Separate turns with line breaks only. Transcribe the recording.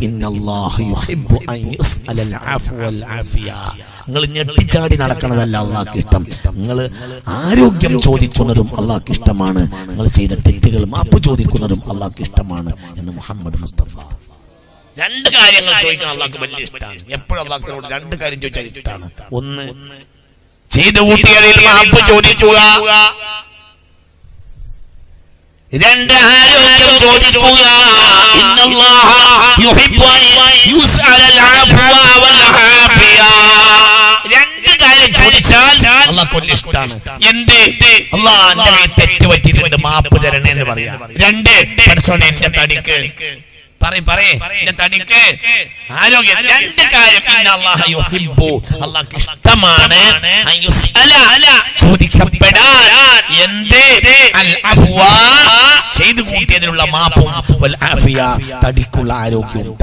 ഇന്നല്ലാഹ യുഹിബ്ബു അൻ യുസ്അലൽ അഫ്വ വൽ ആഫിയ. നിങ്ങൾ ഞെട്ടിച്ചാടി നടക്കുന്നതല്ല അല്ലാഹുവിന് ഇഷ്ടം. നിങ്ങൾ ആരോഗ്യം ചോദിക്കുന്നതും അല്ലാഹുവിന് ഇഷ്ടമാണ്. നിങ്ങൾ ചെയ്ത തെറ്റുകൾ മാപ്പ് ചോദിക്കുന്നതും അല്ലാഹുവിന് ഇഷ്ടമാണ് എന്ന് മുഹമ്മദ് മുസ്തഫ. രണ്ട് കാര്യങ്ങൾ ചോദിക്കാൻ അല്ലാഹുവിന് വലിയ ഇഷ്ടമാണ്. എപ്പോഴും അല്ലാഹുവിനോട് രണ്ട് കാര്യം ചോദിച്ചാൽ ഇഷ്ടമാണ്. ഒന്ന്, ചെയ്തു കൂട്ടിയതിൽ മാപ്പ് ചോദിക്കുക. രണ്ട്, ആരോഗ്യം ചോദിക്കുക. ഇന്നല്ലാഹ യുഹിബ്ബു അൻ യുസ്അലൽ അഫ്വ വൽ ആഫിയ. രണ്ട് കാര്യം ചോദിച്ചാൽ അല്ലാഹുവിന് വലിയ ഇഷ്ടമാണ്. എന്ത്? അല്ലാഹ് എന്റെ തെറ്റ് പറ്റിയിട്ടുണ്ട്, മാപ്പ് തരണേ എന്ന് പറയാ. രണ്ട്, പടച്ചോനെ എന്റെ തടിക്ക് എന്റെ തടിക്ക് ആരോഗ്യം. രണ്ട് കാര്യം. ഇന്നല്ലാഹ യുഹിബ്ബു, അല്ലാഹുവിന് ഇഷ്ടമാണ് അൻ യുസ്അല, ചോദിക്കപ്പെടാൻ. എന്ത്? അൽ അഫ്വ, ചെയ്തു കൂട്ടിയതിനുള്ള മാപ്പും, വൽ ആഫിയ, തടിക്കുള്ള ആരോഗ്യവും.